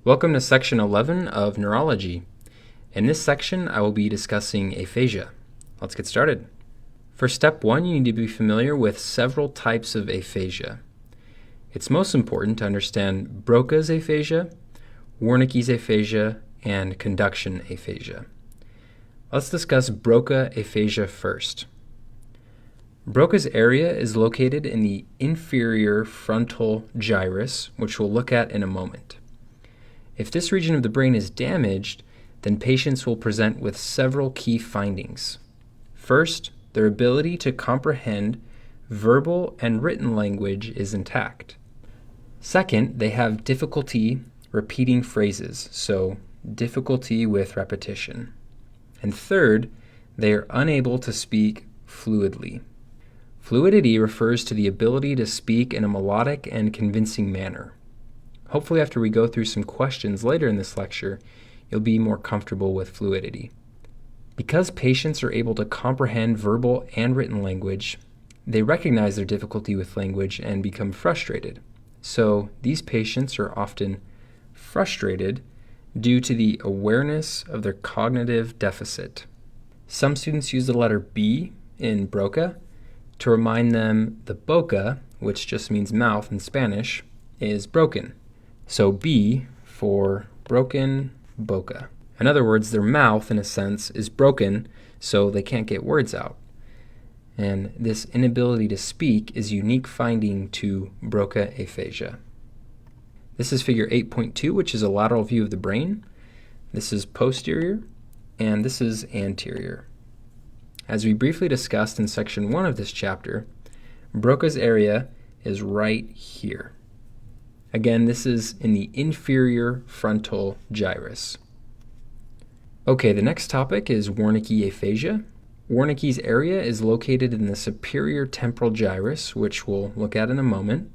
Welcome to section 11 of Neurology. In this section, I will be discussing aphasia. Let's get started. For step 1, you need to be familiar with several types of aphasia. It's most important to understand Broca's aphasia, Wernicke's aphasia, and conduction aphasia. Let's discuss Broca aphasia first. Broca's area is located in the inferior frontal gyrus, which we'll look at in a moment. If this region of the brain is damaged, then patients will present with several key findings. First, their ability to comprehend verbal and written language is intact. Second, they have difficulty repeating phrases, so difficulty with repetition. And third, they are unable to speak fluidly. Fluidity refers to the ability to speak in a melodic and convincing manner. Hopefully, after we go through some questions later in this lecture, you'll be more comfortable with fluidity. Because patients are able to comprehend verbal and written language, they recognize their difficulty with language and become frustrated. So these patients are often frustrated due to the awareness of their cognitive deficit. Some students use the letter B in Broca to remind them the boca, which just means mouth in Spanish, is broken. So B for broken boca. In other words, their mouth, in a sense, is broken, so they can't get words out. And this inability to speak is a unique finding to Broca aphasia. This is figure 8.2, which is a lateral view of the brain. This is posterior, and this is anterior. As we briefly discussed in section 1 of this chapter, Broca's area is right here. Again, this is in the inferior frontal gyrus. Okay, the next topic is Wernicke aphasia. Wernicke's area is located in the superior temporal gyrus, which we'll look at in a moment.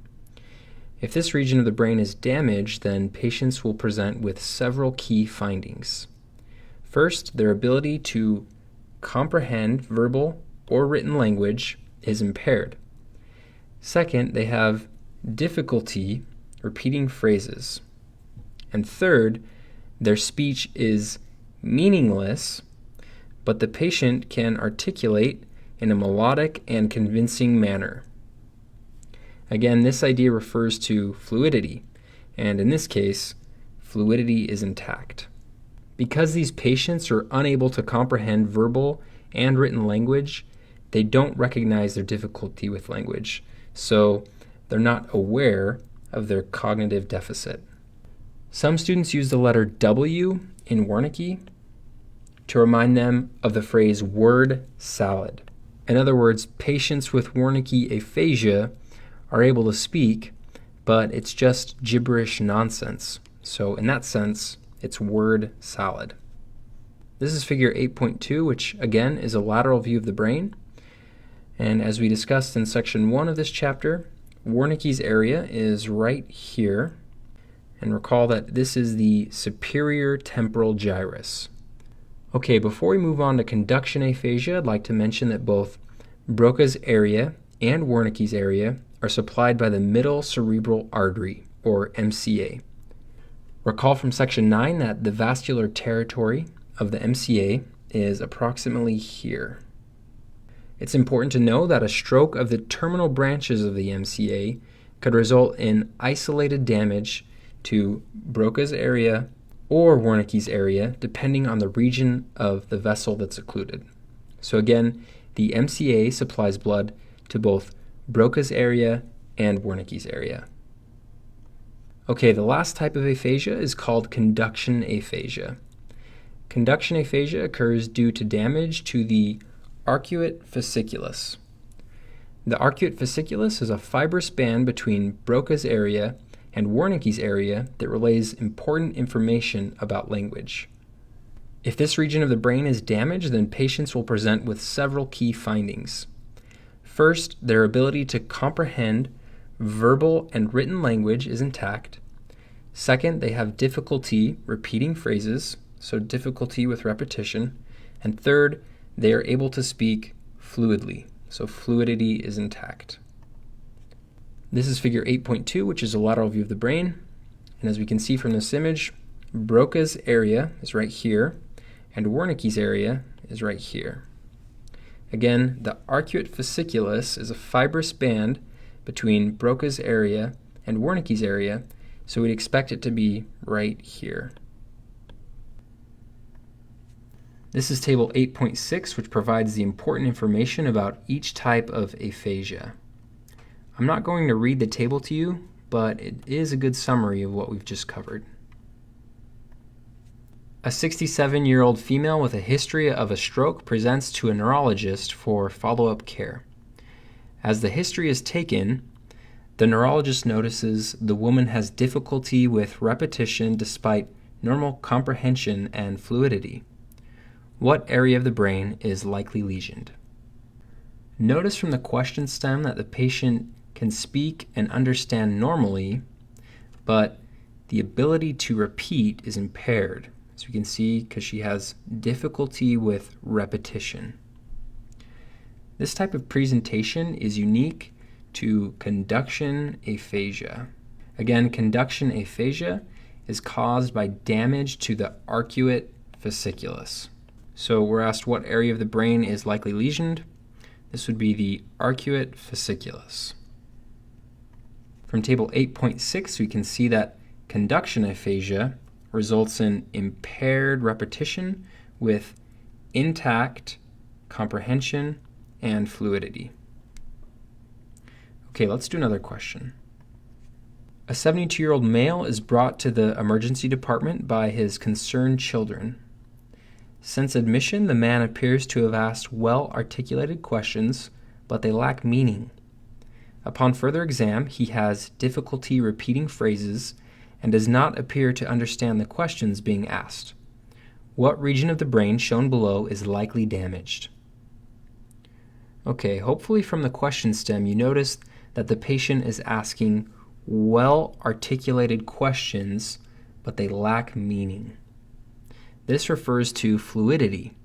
If this region of the brain is damaged, then patients will present with several key findings. First, their ability to comprehend verbal or written language is impaired. Second, they have difficulty repeating phrases. And third, their speech is meaningless, but the patient can articulate in a melodic and convincing manner. Again, this idea refers to fluidity, and in this case, fluidity is intact. Because these patients are unable to comprehend verbal and written language, they don't recognize their difficulty with language, so they're not aware of their cognitive deficit. Some students use the letter W in Wernicke to remind them of the phrase word salad. In other words, patients with Wernicke aphasia are able to speak, but it's just gibberish nonsense. So in that sense, it's word salad. This is figure 8.2, which again is a lateral view of the brain. And as we discussed in section 1 of this chapter, Wernicke's area is right here. And recall that this is the superior temporal gyrus. Okay, before we move on to conduction aphasia, I'd like to mention that both Broca's area and Wernicke's area are supplied by the middle cerebral artery, or MCA. Recall from section 9 that the vascular territory of the MCA is approximately here. It's important to know that a stroke of the terminal branches of the MCA could result in isolated damage to Broca's area or Wernicke's area, depending on the region of the vessel that's occluded. So again, the MCA supplies blood to both Broca's area and Wernicke's area. Okay, the last type of aphasia is called conduction aphasia. Conduction aphasia occurs due to damage to the arcuate fasciculus. The arcuate fasciculus is a fibrous band between Broca's area and Wernicke's area that relays important information about language. If this region of the brain is damaged, then patients will present with several key findings. First, their ability to comprehend verbal and written language is intact. Second, they have difficulty repeating phrases, so difficulty with repetition. And third, they are able to speak fluidly, so fluidity is intact. This is figure 8.2, which is a lateral view of the brain. And as we can see from this image, Broca's area is right here, and Wernicke's area is right here. Again, the arcuate fasciculus is a fibrous band between Broca's area and Wernicke's area, so we'd expect it to be right here. This is table 8.6, which provides the important information about each type of aphasia. I'm not going to read the table to you, but it is a good summary of what we've just covered. A 67-year-old female with a history of a stroke presents to a neurologist for follow-up care. As the history is taken, the neurologist notices the woman has difficulty with repetition despite normal comprehension and fluidity. What area of the brain is likely lesioned? Notice from the question stem that the patient can speak and understand normally, but the ability to repeat is impaired, as we can see, because she has difficulty with repetition. This type of presentation is unique to conduction aphasia. Again, conduction aphasia is caused by damage to the arcuate fasciculus. So we're asked what area of the brain is likely lesioned. This would be the arcuate fasciculus. From table 8.6, we can see that conduction aphasia results in impaired repetition with intact comprehension and fluidity. Okay, let's do another question. A 72-year-old male is brought to the emergency department by his concerned children. Since admission, the man appears to have asked well-articulated questions, but they lack meaning. Upon further exam, he has difficulty repeating phrases and does not appear to understand the questions being asked. What region of the brain shown below is likely damaged? Okay, hopefully from the question stem you notice that the patient is asking well-articulated questions, but they lack meaning. This refers to fluidity.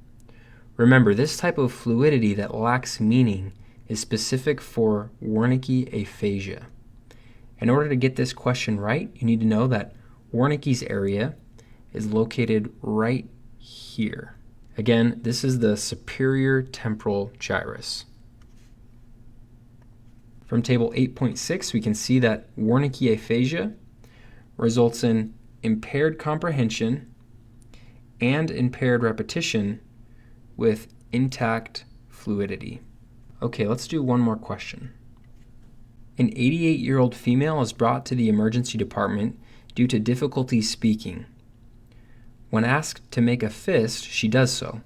Remember, this type of fluidity that lacks meaning is specific for Wernicke aphasia. In order to get this question right, you need to know that Wernicke's area is located right here. Again, this is the superior temporal gyrus. From table 8.6, we can see that Wernicke aphasia results in impaired comprehension and impaired repetition with intact fluidity. Okay, let's do one more question. An 88-year-old female is brought to the emergency department due to difficulty speaking. When asked to make a fist, she does so.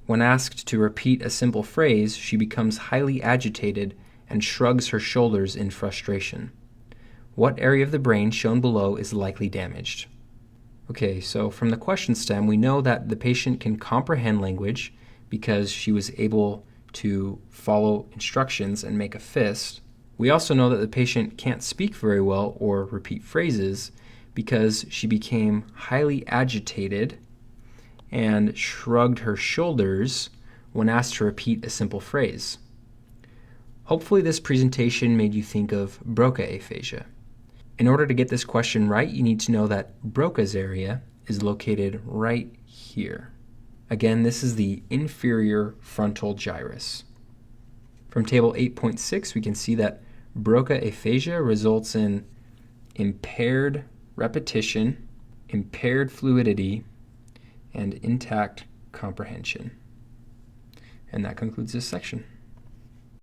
When asked to repeat a simple phrase, she becomes highly agitated and shrugs her shoulders in frustration. What area of the brain shown below is likely damaged? Okay, so from the question stem, we know that the patient can comprehend language because she was able to follow instructions and make a fist. We also know that the patient can't speak very well or repeat phrases because she became highly agitated and shrugged her shoulders when asked to repeat a simple phrase. Hopefully this presentation made you think of Broca aphasia. In order to get this question right, you need to know that Broca's area is located right here. Again, this is the inferior frontal gyrus. From table 8.6, we can see that Broca aphasia results in impaired repetition, impaired fluidity, and intact comprehension. And that concludes this section.